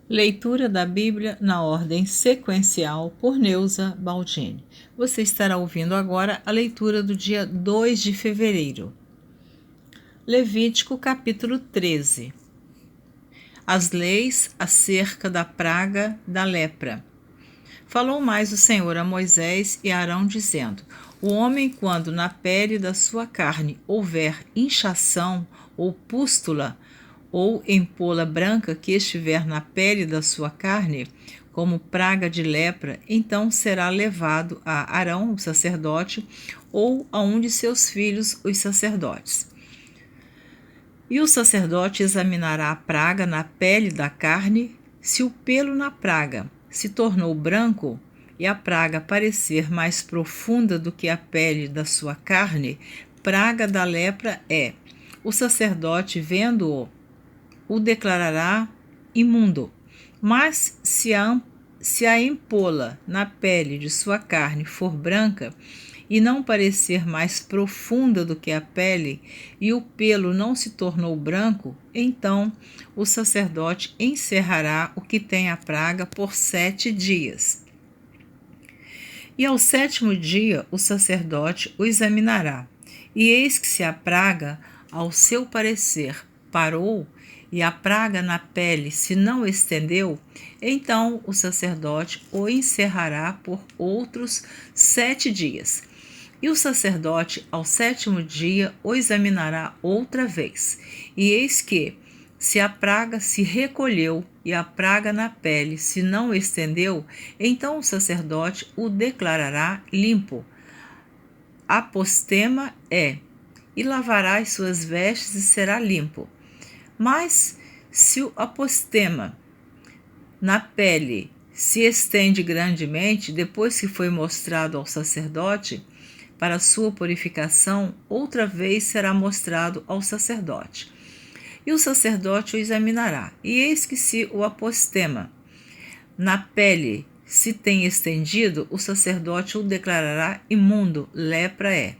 Leitura da Bíblia na ordem sequencial por Neuza Baldini. Você estará ouvindo agora a leitura do dia 2 de fevereiro. Levítico capítulo 13. As leis acerca da praga da lepra. Falou mais o Senhor a Moisés e a Arão, dizendo: O homem, quando na pele da sua carne houver inchação ou pústula, ou empola branca que estiver na pele da sua carne, como praga de lepra, então será levado a Arão, o sacerdote, ou a um de seus filhos, os sacerdotes. E o sacerdote examinará a praga na pele da carne. Se o pelo na praga se tornou branco e a praga parecer mais profunda do que a pele da sua carne, praga da lepra é. O sacerdote, vendo-o, o declarará imundo. Mas se a empola na pele de sua carne for branca e não parecer mais profunda do que a pele, e o pelo não se tornou branco, então o sacerdote encerrará o que tem a praga por 7 dias. E ao 7º dia o sacerdote o examinará, e eis que se a praga, ao seu parecer, parou, e a praga na pele se não estendeu, então o sacerdote o encerrará por outros 7 dias. E o sacerdote, ao 7º dia, o examinará outra vez. E eis que, se a praga se recolheu e a praga na pele se não estendeu, então o sacerdote o declarará limpo. Apostema é, e lavará as suas vestes e será limpo. Mas se o apostema na pele se estende grandemente, depois que foi mostrado ao sacerdote, para sua purificação, outra vez será mostrado ao sacerdote. E o sacerdote o examinará, e eis que se o apostema na pele se tem estendido, o sacerdote o declarará imundo, lepra é.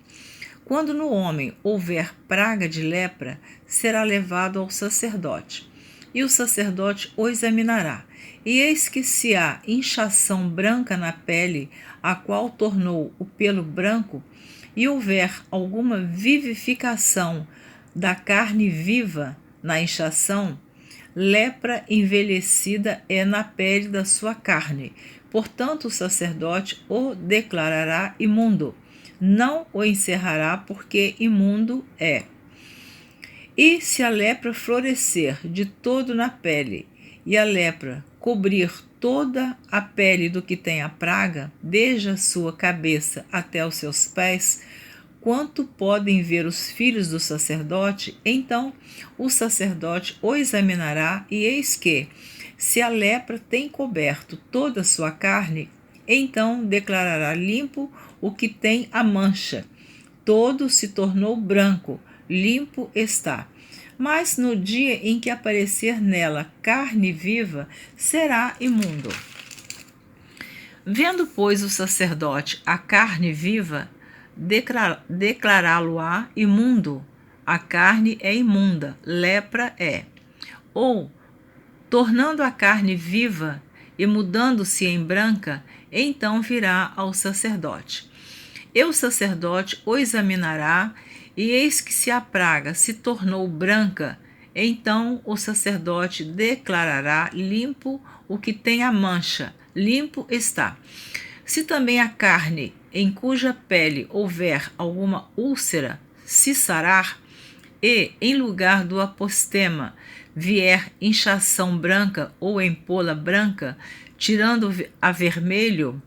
Quando no homem houver praga de lepra, será levado ao sacerdote, e o sacerdote o examinará. E eis que se há inchação branca na pele, a qual tornou o pelo branco, e houver alguma vivificação da carne viva na inchação, lepra envelhecida é na pele da sua carne. Portanto, o sacerdote o declarará imundo. Não o encerrará, porque imundo é. E se a lepra florescer de todo na pele, e a lepra cobrir toda a pele do que tem a praga, desde a sua cabeça até os seus pés, quanto podem ver os filhos do sacerdote, então o sacerdote o examinará, e eis que, se a lepra tem coberto toda a sua carne, então declarará limpo o que tem a mancha. Todo se tornou branco, limpo está. Mas no dia em que aparecer nela carne viva, será imundo. Vendo, pois, o sacerdote a carne viva, declará-lo-á imundo. A carne é imunda, lepra é. Ou, tornando a carne viva e mudando-se em branca, então virá ao sacerdote. E o sacerdote o examinará, e eis que se a praga se tornou branca, então o sacerdote declarará limpo o que tem a mancha, limpo está. Se também a carne em cuja pele houver alguma úlcera se sarar, e em lugar do apostema vier inchação branca ou empola branca, tirando a vermelho,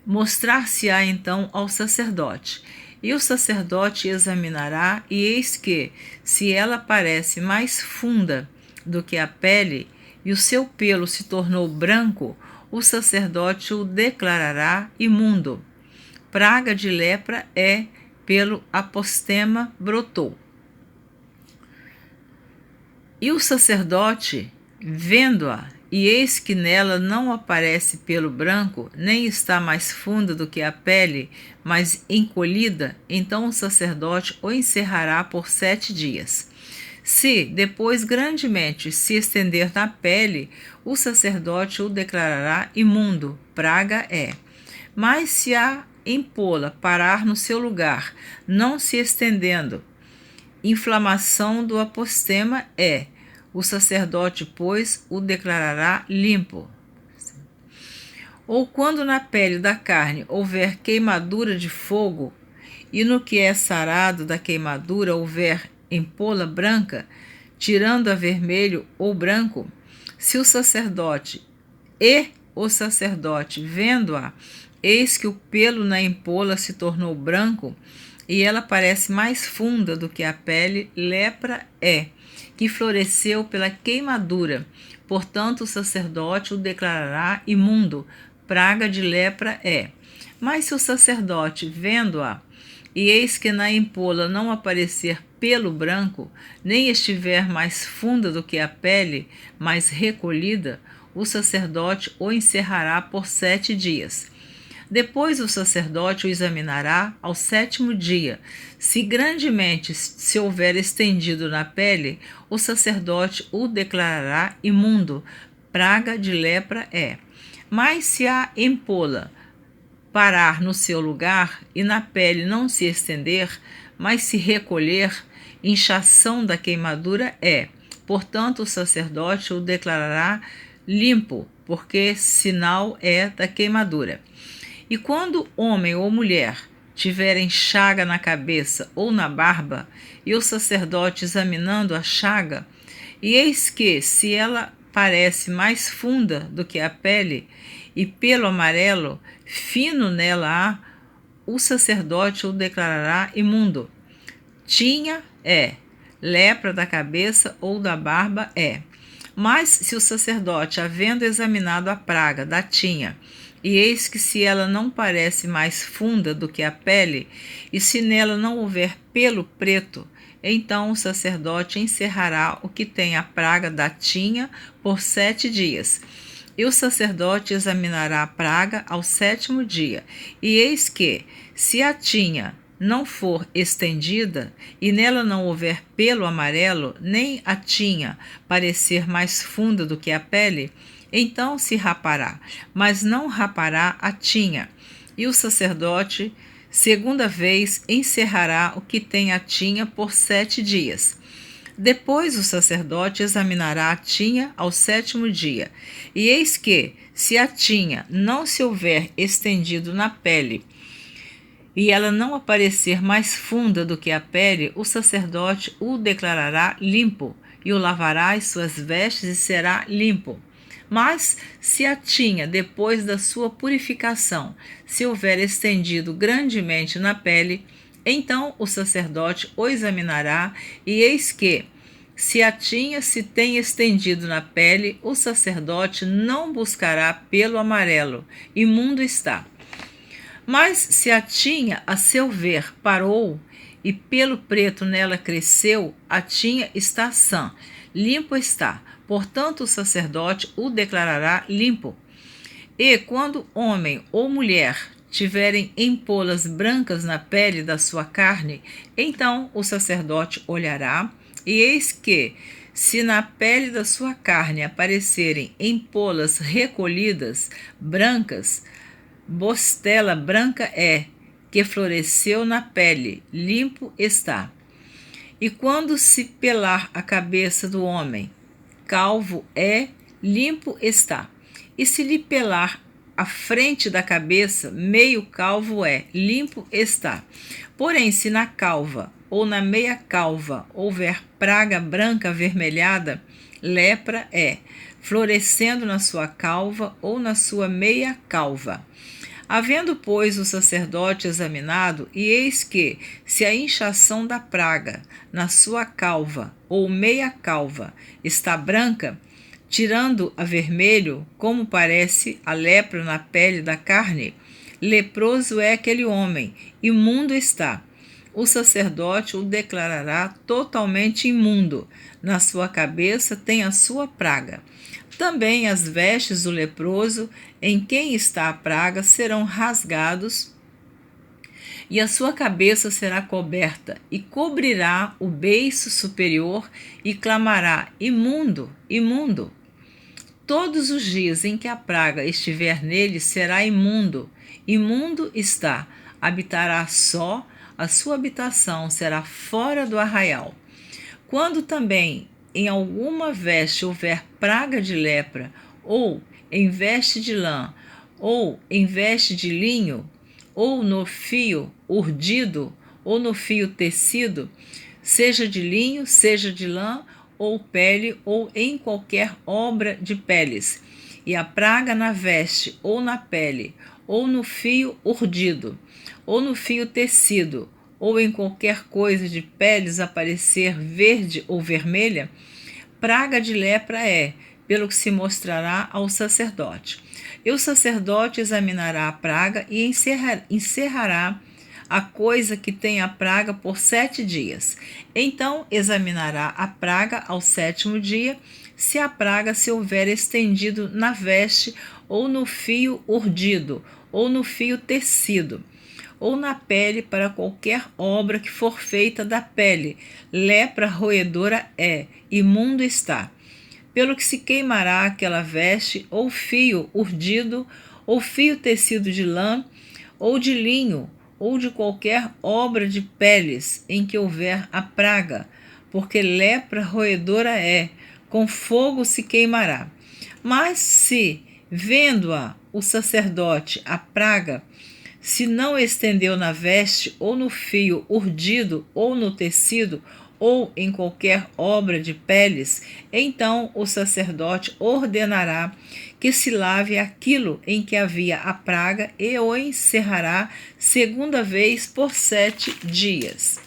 mostrar-se-á então ao sacerdote. E o sacerdote examinará, e eis que, se ela parece mais funda do que a pele, e o seu pelo se tornou branco, o sacerdote o declarará imundo. Praga de lepra é, pelo apostema brotou. E o sacerdote, vendo-a, e eis que nela não aparece pelo branco, nem está mais funda do que a pele, mas encolhida, então o sacerdote o encerrará por 7 dias. Se depois grandemente se estender na pele, o sacerdote o declarará imundo, praga é. Mas se a empola parar no seu lugar, não se estendendo, inflamação do apostema é. O sacerdote, pois, o declarará limpo. Ou quando na pele da carne houver queimadura de fogo, e no que é sarado da queimadura houver empola branca, tirando a vermelho ou branco, se o sacerdote vendo-a, eis que o pelo na empola se tornou branco, e ela parece mais funda do que a pele, lepra é, que floresceu pela queimadura. Portanto, o sacerdote o declarará imundo, praga de lepra é. Mas se o sacerdote, vendo-a, e eis que na empola não aparecer pelo branco, nem estiver mais funda do que a pele, mais recolhida, o sacerdote o encerrará por 7 dias. Depois o sacerdote o examinará ao 7º dia. Se grandemente se houver estendido na pele, o sacerdote o declarará imundo, praga de lepra é. Mas se a empola parar no seu lugar e na pele não se estender, mas se recolher, inchação da queimadura é. Portanto, o sacerdote o declarará limpo, porque sinal é da queimadura. E quando homem ou mulher tiverem chaga na cabeça ou na barba, e o sacerdote examinando a chaga, e eis que, se ela parece mais funda do que a pele, e pelo amarelo fino nela há, o sacerdote o declarará imundo. Tinha é, lepra da cabeça ou da barba é. Mas se o sacerdote, havendo examinado a praga da tinha, e eis que se ela não parece mais funda do que a pele, e se nela não houver pelo preto, então o sacerdote encerrará o que tem a praga da tinha por 7 dias. E o sacerdote examinará a praga ao 7º dia. E eis que, se a tinha não for estendida, e nela não houver pelo amarelo, nem a tinha parecer mais funda do que a pele, então se rapará, mas não rapará a tinha. E o sacerdote, segunda vez, encerrará o que tem a tinha por 7 dias. Depois o sacerdote examinará a tinha ao 7º dia. E eis que, se a tinha não se houver estendido na pele, e ela não aparecer mais funda do que a pele, o sacerdote o declarará limpo, e o lavará as suas vestes e será limpo. Mas se a tinha, depois da sua purificação, se houver estendido grandemente na pele, então o sacerdote o examinará, e eis que, se a tinha se tem estendido na pele, o sacerdote não buscará pelo amarelo, imundo está. Mas se a tinha, a seu ver, parou, e pelo preto nela cresceu, a tinha está sã, limpo está. Portanto, o sacerdote o declarará limpo. E quando homem ou mulher tiverem empolas brancas na pele da sua carne, então o sacerdote olhará, e eis que, se na pele da sua carne aparecerem empolas recolhidas, brancas, bostela branca é, que floresceu na pele, limpo está. E quando se pelar a cabeça do homem, calvo é, limpo está. E se lhe pelar a frente da cabeça, meio calvo é, limpo está. Porém, se na calva ou na meia calva houver praga branca avermelhada, lepra é, florescendo na sua calva ou na sua meia calva. Havendo, pois, o sacerdote examinado, e eis que, se a inchação da praga na sua calva ou meia calva está branca, tirando a vermelho, como parece a lepra na pele da carne, leproso é aquele homem, imundo está. O sacerdote o declarará totalmente imundo. Na sua cabeça tem a sua praga. Também as vestes do leproso, em quem está a praga, serão rasgados, e a sua cabeça será coberta, e cobrirá o beiço superior, e clamará: imundo, imundo. Todos os dias em que a praga estiver nele, será imundo. Imundo está, habitará só, a sua habitação será fora do arraial. Quando também em alguma veste houver praga de lepra, ou em veste de lã, ou em veste de linho, ou no fio urdido, ou no fio tecido, seja de linho, seja de lã, ou pele, ou em qualquer obra de peles, e a praga na veste, ou na pele, ou no fio urdido, ou no fio tecido, ou em qualquer coisa de peles aparecer verde ou vermelha, praga de lepra é, pelo que se mostrará ao sacerdote. E o sacerdote examinará a praga e encerrará a coisa que tem a praga por 7 dias. Então examinará a praga ao 7º dia, se a praga se houver estendido na veste, ou no fio urdido, ou no fio tecido, ou na pele, para qualquer obra que for feita da pele. Lepra roedora é, imundo está. Pelo que se queimará aquela veste, ou fio urdido, ou fio tecido de lã, ou de linho, ou de qualquer obra de peles em que houver a praga, porque lepra roedora é, com fogo se queimará. Mas se, vendo-a o sacerdote, a praga, se não estendeu na veste, ou no fio urdido, ou no tecido, ou em qualquer obra de peles, então o sacerdote ordenará que se lave aquilo em que havia a praga e o encerrará 2ª vez por 7 dias.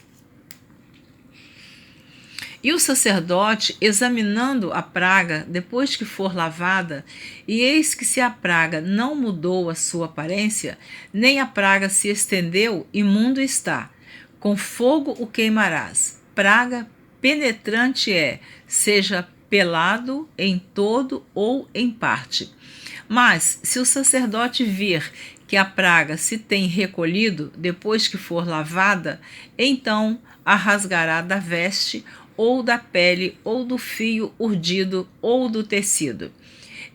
E o sacerdote, examinando a praga, depois que for lavada, e eis que se a praga não mudou a sua aparência, nem a praga se estendeu, imundo está. Com fogo o queimarás. Praga penetrante é, seja pelado em todo ou em parte. Mas, se o sacerdote vir que a praga se tem recolhido depois que for lavada, então a rasgará da veste, ou da pele, ou do fio urdido, ou do tecido.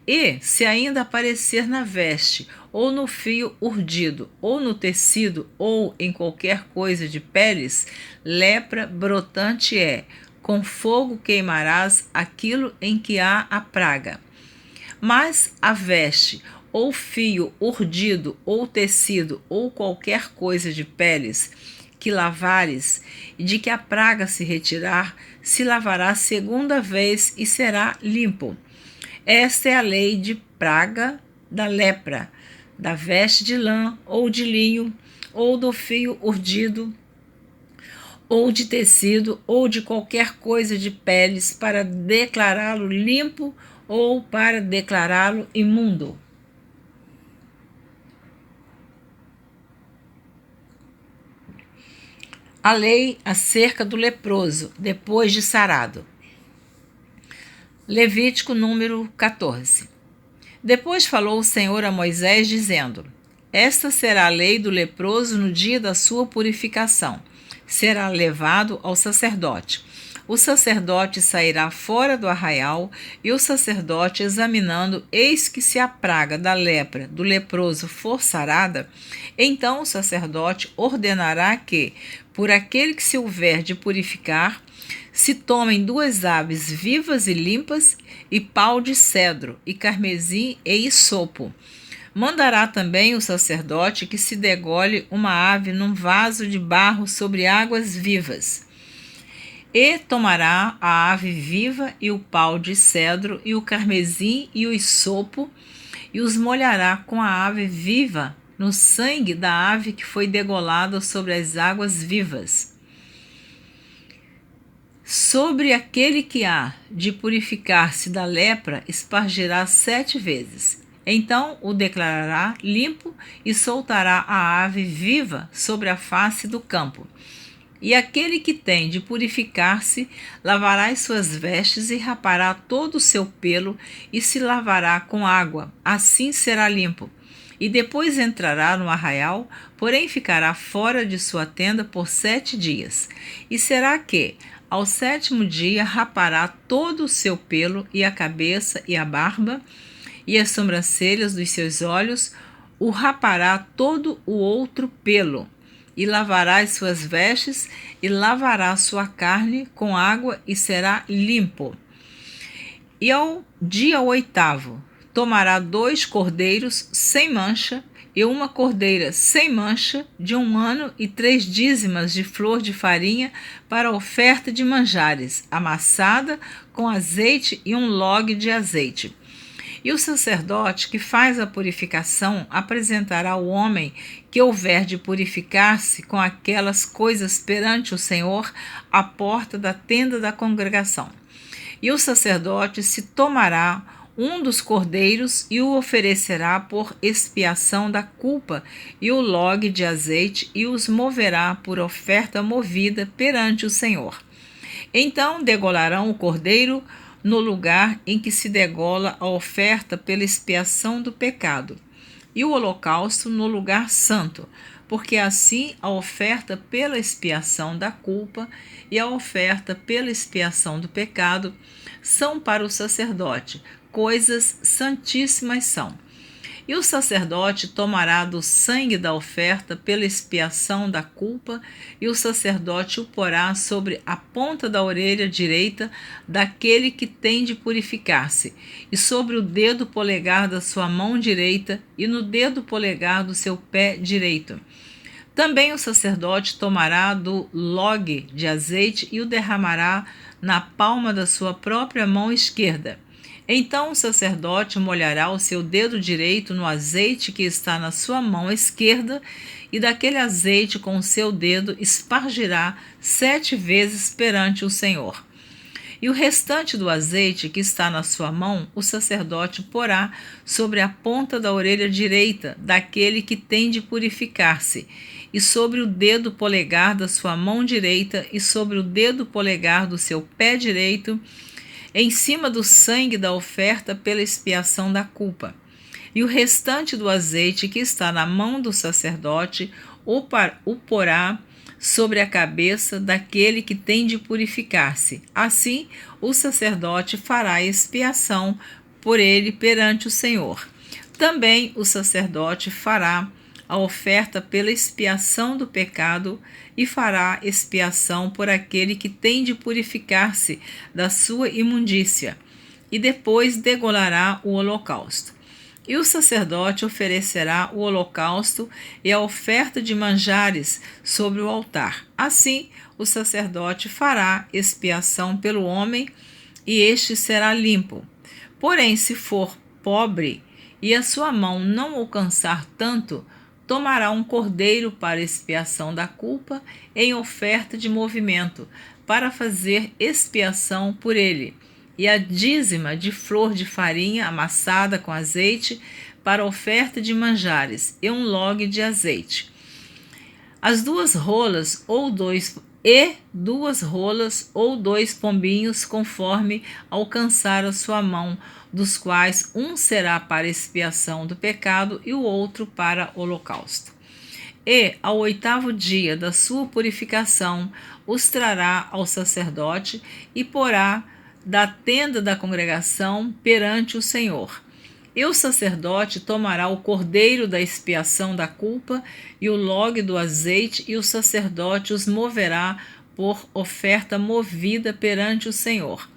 E, se ainda aparecer na veste, ou no fio urdido, ou no tecido, ou em qualquer coisa de peles, lepra brotante é, com fogo queimarás aquilo em que há a praga. Mas a veste, ou fio urdido, ou tecido, ou qualquer coisa de peles, que lavares, e de que a praga se retirar, se lavará 2ª vez e será limpo. Esta é a lei de praga da lepra, da veste de lã, ou de linho, ou do fio urdido, ou de tecido, ou de qualquer coisa de peles, para declará-lo limpo ou para declará-lo imundo. A lei acerca do leproso, depois de sarado. Levítico número 14. Depois falou o Senhor a Moisés, dizendo: Esta será a lei do leproso no dia da sua purificação. Será levado ao sacerdote. O sacerdote sairá fora do arraial, e o sacerdote, examinando, eis que se a praga da lepra do leproso for sarada, então o sacerdote ordenará que, por aquele que se houver de purificar, se tomem 2 aves vivas e limpas, e pau de cedro, e carmesim e hisopo. Mandará também o sacerdote que se degole uma ave num vaso de barro sobre águas vivas. E tomará a ave viva e o pau de cedro e o carmesim e o hisopo, e os molhará com a ave viva no sangue da ave que foi degolada sobre as águas vivas. Sobre aquele que há de purificar-se da lepra, espargirá 7 vezes. Então o declarará limpo e soltará a ave viva sobre a face do campo. E aquele que tem de purificar-se, lavará as suas vestes e rapará todo o seu pelo e se lavará com água, assim será limpo. e depois entrará no arraial, porém ficará fora de sua tenda por 7 dias. E será que, ao 7º dia, rapará todo o seu pelo, e a cabeça, e a barba, e as sobrancelhas dos seus olhos, o rapará todo o outro pelo, e lavará as suas vestes, e lavará sua carne com água, e será limpo. E ao dia 8º, tomará 2 cordeiros sem mancha, e uma cordeira sem mancha, de 1 ano, e 3 dízimas de flor de farinha para oferta de manjares, amassada com azeite, e 1 log de azeite. E o sacerdote que faz a purificação apresentará o homem que houver de purificar-se com aquelas coisas perante o Senhor à porta da tenda da congregação. E o sacerdote se tomará um dos cordeiros e o oferecerá por expiação da culpa e o log de azeite, e os moverá por oferta movida perante o Senhor. Então degolarão o cordeiro no lugar em que se degola a oferta pela expiação do pecado, e o holocausto no lugar santo, porque assim a oferta pela expiação da culpa e a oferta pela expiação do pecado são para o sacerdote, coisas santíssimas são. E o sacerdote tomará do sangue da oferta pela expiação da culpa, e o sacerdote o porá sobre a ponta da orelha direita daquele que tem de purificar-se, e sobre o dedo polegar da sua mão direita, e no dedo polegar do seu pé direito. Também o sacerdote tomará do log de azeite e o derramará na palma da sua própria mão esquerda. Então o sacerdote molhará o seu dedo direito no azeite que está na sua mão esquerda, e daquele azeite com o seu dedo espargirá 7 vezes perante o Senhor. E o restante do azeite que está na sua mão, o sacerdote porá sobre a ponta da orelha direita daquele que tem de purificar-se, e sobre o dedo polegar da sua mão direita, e sobre o dedo polegar do seu pé direito, em cima do sangue da oferta pela expiação da culpa. E o restante do azeite que está na mão do sacerdote o porá sobre a cabeça daquele que tem de purificar-se. Assim, o sacerdote fará expiação por ele perante o Senhor. Também o sacerdote fará a oferta pela expiação do pecado, e fará expiação por aquele que tem de purificar-se da sua imundícia, e depois degolará o holocausto. E o sacerdote oferecerá o holocausto e a oferta de manjares sobre o altar. Assim, o sacerdote fará expiação pelo homem, e este será limpo. Porém, se for pobre e a sua mão não alcançar tanto, tomará um cordeiro para expiação da culpa em oferta de movimento, para fazer expiação por ele, e a dízima de flor de farinha amassada com azeite para oferta de manjares, e 1 log de azeite. As 2 rolas ou 2 pombinhos, conforme alcançar a sua mão, dos quais um será para expiação do pecado e o outro para holocausto. E, ao 8º dia da sua purificação, os trará ao sacerdote e porá da tenda da congregação perante o Senhor. E o sacerdote tomará o cordeiro da expiação da culpa e o log do azeite, e o sacerdote os moverá por oferta movida perante o Senhor.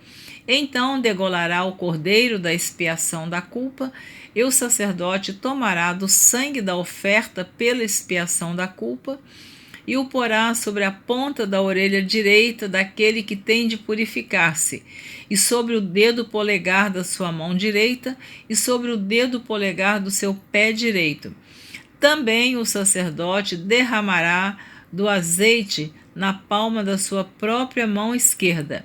Então degolará o cordeiro da expiação da culpa, e o sacerdote tomará do sangue da oferta pela expiação da culpa, e o porá sobre a ponta da orelha direita daquele que tem de purificar-se, e sobre o dedo polegar da sua mão direita, e sobre o dedo polegar do seu pé direito. Também o sacerdote derramará do azeite na palma da sua própria mão esquerda.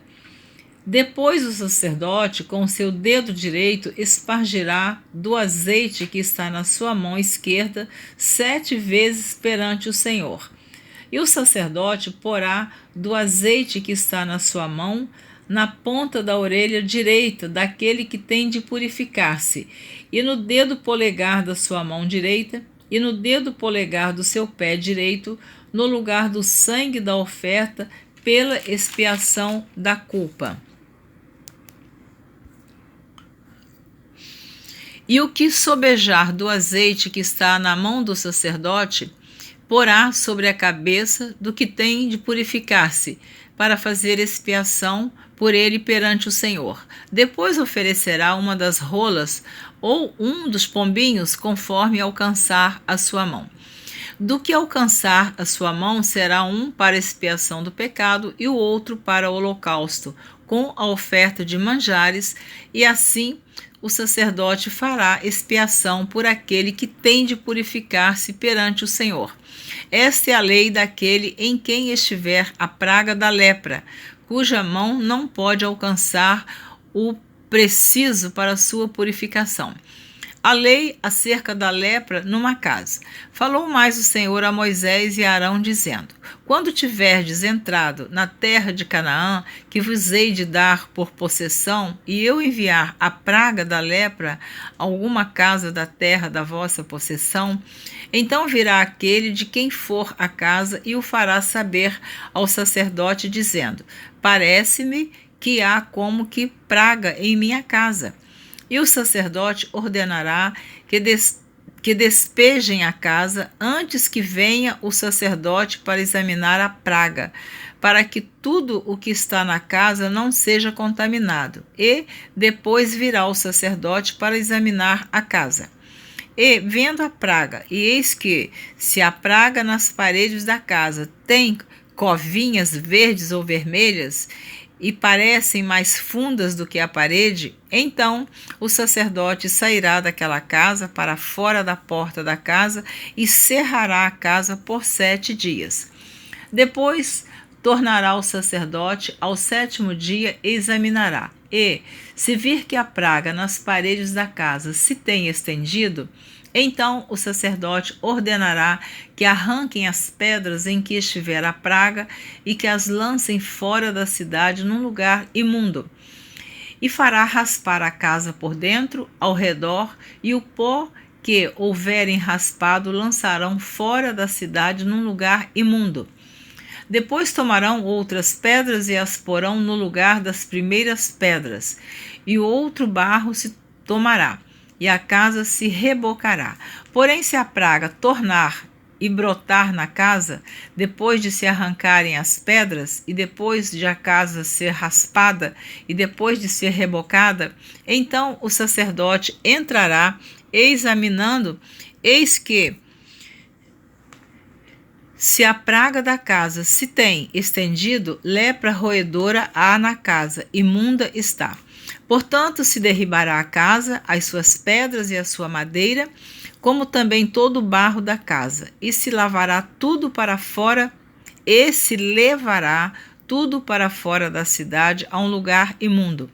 Depois o sacerdote, com o seu dedo direito, espargirá do azeite que está na sua mão esquerda 7 vezes perante o Senhor. E o sacerdote porá do azeite que está na sua mão na ponta da orelha direita daquele que tem de purificar-se, e no dedo polegar da sua mão direita, e no dedo polegar do seu pé direito, no lugar do sangue da oferta, pela expiação da culpa. E o que sobejar do azeite que está na mão do sacerdote, porá sobre a cabeça do que tem de purificar-se, para fazer expiação por ele perante o Senhor. Depois oferecerá uma das rolas ou um dos pombinhos, conforme alcançar a sua mão. Do que alcançar a sua mão, será um para expiação do pecado e o outro para o holocausto, com a oferta de manjares, e assim o sacerdote fará expiação por aquele que tem de purificar-se perante o Senhor. Esta é a lei daquele em quem estiver a praga da lepra, cuja mão não pode alcançar o preciso para sua purificação. A lei acerca da lepra numa casa. Falou mais o Senhor a Moisés e a Arão, dizendo: Quando tiverdes entrado na terra de Canaã, que vos hei de dar por possessão, e eu enviar a praga da lepra a alguma casa da terra da vossa possessão, então virá aquele de quem for a casa e o fará saber ao sacerdote, dizendo: Parece-me que há como que praga em minha casa. E o sacerdote ordenará que despejem a casa antes que venha o sacerdote para examinar a praga, para que tudo o que está na casa não seja contaminado. E depois virá o sacerdote para examinar a casa. E, vendo a praga, e eis que, se a praga nas paredes da casa tem covinhas verdes ou vermelhas, e parecem mais fundas do que a parede, então o sacerdote sairá daquela casa para fora da porta da casa e cerrará a casa por 7 dias. Depois tornará o sacerdote ao 7º dia e examinará. E, se vir que a praga nas paredes da casa se tem estendido, então o sacerdote ordenará que arranquem as pedras em que estiver a praga e que as lancem fora da cidade num lugar imundo. E fará raspar a casa por dentro, ao redor, e o pó que houverem raspado lançarão fora da cidade num lugar imundo. Depois tomarão outras pedras e as porão no lugar das primeiras pedras, e o outro barro se tomará, e a casa se rebocará. Porém, se a praga tornar e brotar na casa, depois de se arrancarem as pedras, e depois de a casa ser raspada, e depois de ser rebocada, então o sacerdote entrará, examinando, eis que, se a praga da casa se tem estendido, lepra roedora há na casa, imunda está. Portanto, se derribará a casa, as suas pedras e a sua madeira, como também todo o barro da casa, e se lavará tudo para fora, e se levará tudo para fora da cidade a um lugar imundo.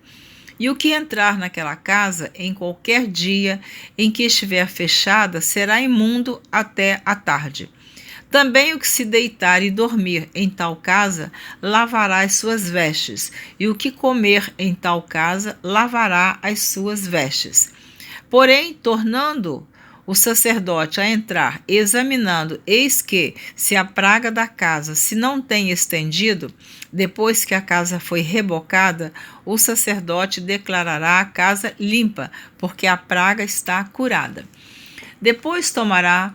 E o que entrar naquela casa em qualquer dia em que estiver fechada será imundo até a tarde. Também o que se deitar e dormir em tal casa, lavará as suas vestes, e o que comer em tal casa, lavará as suas vestes. Porém, tornando o sacerdote a entrar, examinando, eis que, se a praga da casa se não tem estendido, depois que a casa foi rebocada, o sacerdote declarará a casa limpa, porque a praga está curada. Depois tomará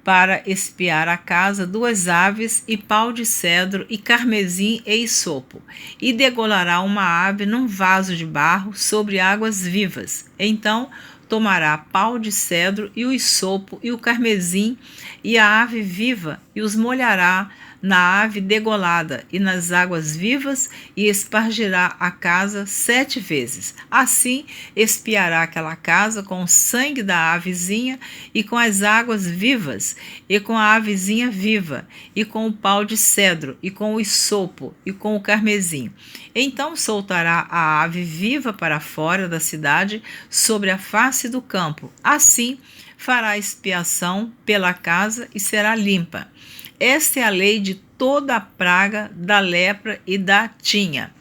para expiar a casa 2 aves e pau de cedro e carmesim e isopo, e degolará uma ave num vaso de barro sobre águas vivas. Então tomará pau de cedro e o isopo e o carmesim e a ave viva, e os molhará na ave degolada e nas águas vivas, e espargirá a casa 7 vezes. Assim expiará aquela casa com o sangue da avezinha e com as águas vivas, e com a avezinha viva, e com o pau de cedro, e com o isopo, e com o carmesim. Então soltará a ave viva para fora da cidade, sobre a face do campo. Assim fará expiação pela casa e será limpa. Esta é a lei de toda a praga da lepra e da tinha.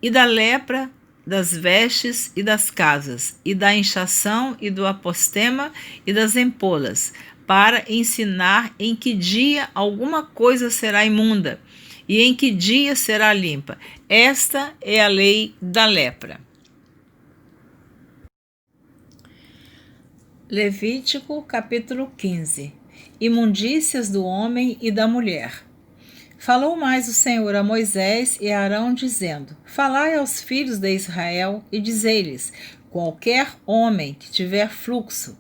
e da lepra das vestes e das casas, e da inchação e do apostema e das empolas, para ensinar em que dia alguma coisa será imunda e em que dia será limpa. Esta é a lei da lepra. Levítico capítulo 15. Imundícias do homem e da mulher. Falou mais o Senhor a Moisés e a Arão, dizendo: Falai aos filhos de Israel e dizei-lhes: qualquer homem que tiver fluxo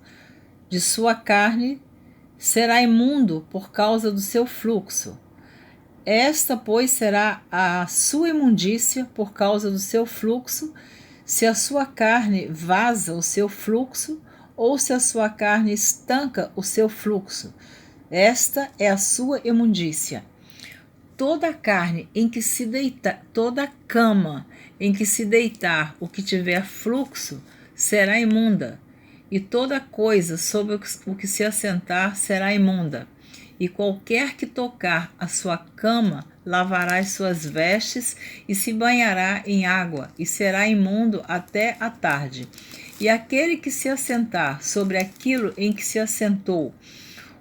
de sua carne será imundo por causa do seu fluxo. Esta, pois, será a sua imundícia por causa do seu fluxo, se a sua carne vaza o seu fluxo, ou se a sua carne estanca o seu fluxo. Esta é a sua imundícia. Toda carne em que se deitar, toda cama em que se deitar o que tiver fluxo será imunda, e toda coisa sobre o que se assentar será imunda. E qualquer que tocar a sua cama lavará as suas vestes e se banhará em água, e será imundo até a tarde. E aquele que se assentar sobre aquilo em que se assentou,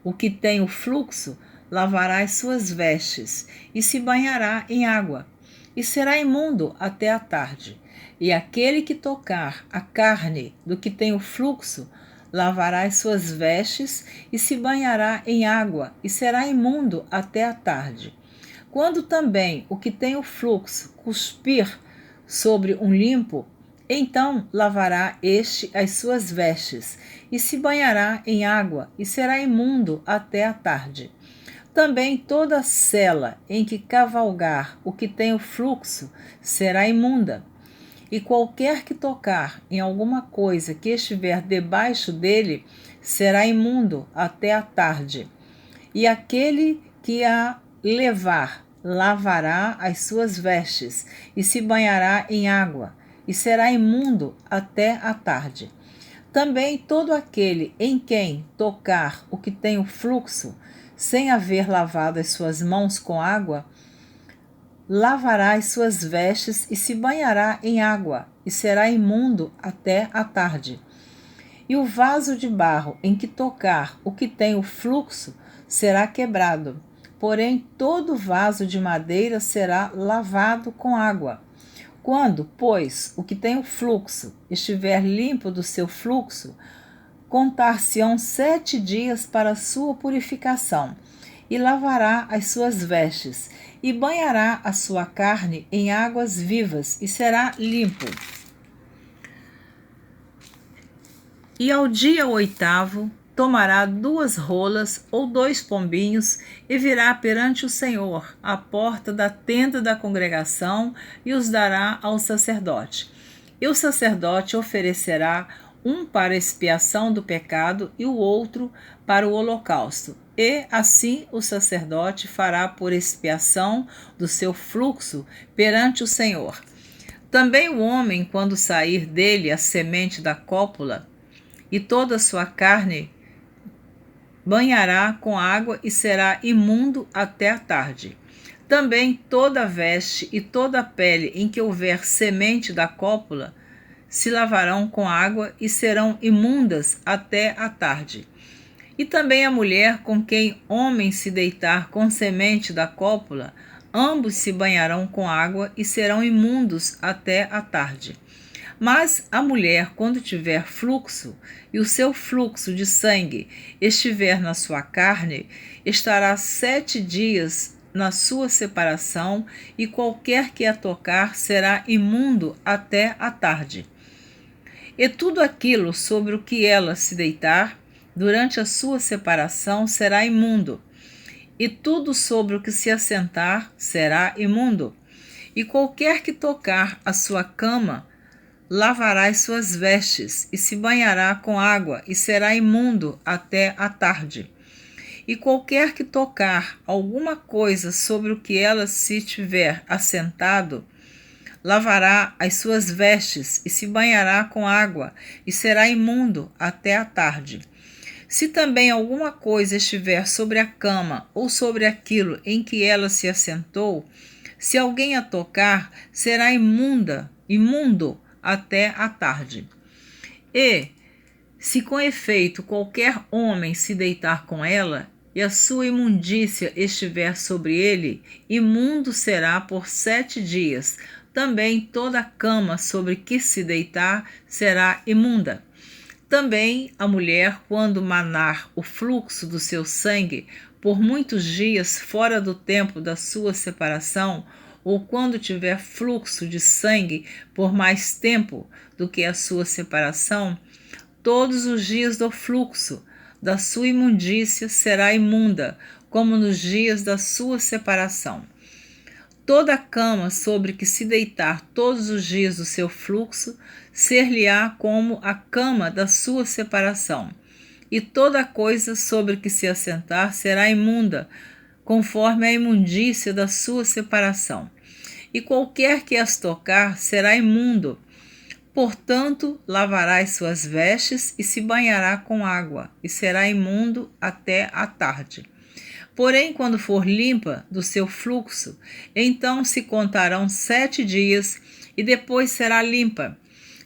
o que tem o fluxo, lavará as suas vestes e se banhará em água, e será imundo até a tarde. E aquele que tocar a carne do que tem o fluxo, lavará as suas vestes e se banhará em água, e será imundo até a tarde. Quando também o que tem o fluxo cuspir sobre um limpo, então lavará este as suas vestes, e se banhará em água, e será imundo até a tarde. Também toda sela em que cavalgar o que tem o fluxo será imunda, e qualquer que tocar em alguma coisa que estiver debaixo dele será imundo até a tarde. E aquele que a levar lavará as suas vestes e se banhará em água, e será imundo até a tarde. Também todo aquele em quem tocar o que tem o fluxo, sem haver lavado as suas mãos com água, lavará as suas vestes e se banhará em água, e será imundo até a tarde. E o vaso de barro em que tocar o que tem o fluxo será quebrado, porém todo vaso de madeira será lavado com água. Quando, pois, o que tem o fluxo estiver limpo do seu fluxo, contar-se-ão 7 dias para sua purificação, e lavará as suas vestes, e banhará a sua carne em águas vivas, e será limpo. E ao dia 8º, tomará 2 rolas ou 2 pombinhos, e virá perante o Senhor à porta da tenda da congregação, e os dará ao sacerdote. E o sacerdote oferecerá um para expiação do pecado e o outro para o holocausto. E assim o sacerdote fará por expiação do seu fluxo perante o Senhor. Também o homem, quando sair dele a semente da cópula, e toda a sua carne, banhará com água e será imundo até a tarde. Também toda a veste e toda a pele em que houver semente da cópula se lavarão com água e serão imundas até a tarde. E também a mulher com quem homem se deitar com semente da cópula, ambos se banharão com água e serão imundos até a tarde. Mas a mulher, quando tiver fluxo, e o seu fluxo de sangue estiver na sua carne, estará 7 dias na sua separação, e qualquer que a tocar será imundo até a tarde. E tudo aquilo sobre o que ela se deitar, durante a sua separação, será imundo. E tudo sobre o que se assentar será imundo. E qualquer que tocar a sua cama, lavará as suas vestes, e se banhará com água, e será imundo até a tarde. E qualquer que tocar alguma coisa sobre o que ela se tiver assentado, lavará as suas vestes, e se banhará com água, e será imundo até a tarde. Se também alguma coisa estiver sobre a cama, ou sobre aquilo em que ela se assentou, Se alguém a tocar, será imundo até a tarde. E, se com efeito qualquer homem se deitar com ela, e a sua imundícia estiver sobre ele, imundo será por 7 dias. Também toda a cama sobre que se deitar será imunda. Também a mulher, quando manar o fluxo do seu sangue por muitos dias fora do tempo da sua separação, ou quando tiver fluxo de sangue por mais tempo do que a sua separação, todos os dias do fluxo da sua imundícia será imunda, como nos dias da sua separação. Toda a cama sobre que se deitar todos os dias do seu fluxo, ser-lhe-á como a cama da sua separação. E toda coisa sobre que se assentar será imunda, conforme a imundícia da sua separação. E qualquer que as tocar será imundo. Portanto, lavará as suas vestes e se banhará com água, e será imundo até a tarde. Porém, quando for limpa do seu fluxo, então se contarão 7 dias, e depois será limpa.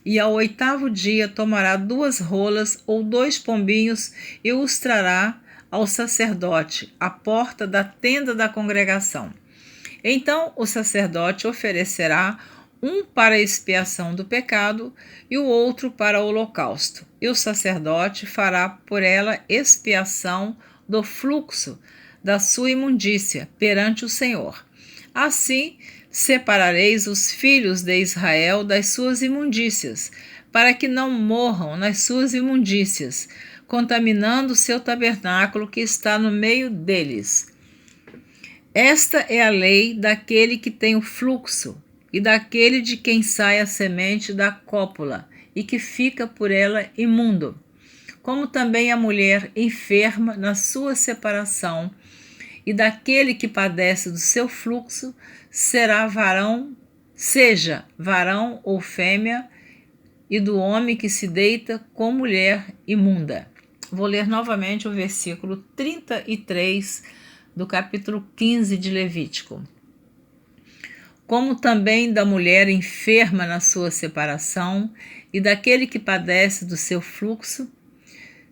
E ao 8º dia tomará 2 rolas ou 2 pombinhos e os trará ao sacerdote, à porta da tenda da congregação. Então o sacerdote oferecerá um para a expiação do pecado e o outro para o holocausto. E o sacerdote fará por ela expiação do fluxo da sua imundícia perante o Senhor. Assim separareis os filhos de Israel das suas imundícias, para que não morram nas suas imundícias, contaminando o seu tabernáculo que está no meio deles. Esta é a lei daquele que tem o fluxo, e daquele de quem sai a semente da cópula, e que fica por ela imundo, como também a mulher enferma na sua separação, e daquele que padece do seu fluxo, seja varão ou fêmea, e do homem que se deita com mulher imunda. Vou ler novamente o versículo 33 do capítulo 15 de Levítico. Como também da mulher enferma na sua separação, e daquele que padece do seu fluxo,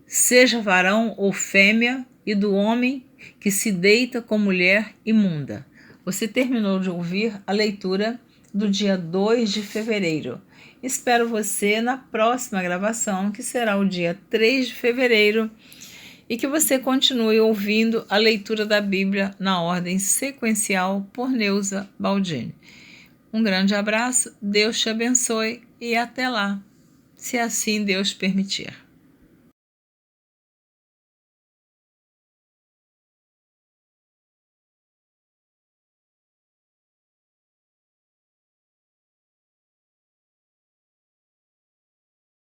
seja varão ou fêmea, e do homem que se deita com mulher imunda. Você terminou de ouvir a leitura do dia 2 de fevereiro. Espero você na próxima gravação, que será o dia 3 de fevereiro, e que você continue ouvindo a leitura da Bíblia na ordem sequencial por Neuza Baldini. Um grande abraço, Deus te abençoe e até lá, se assim Deus permitir.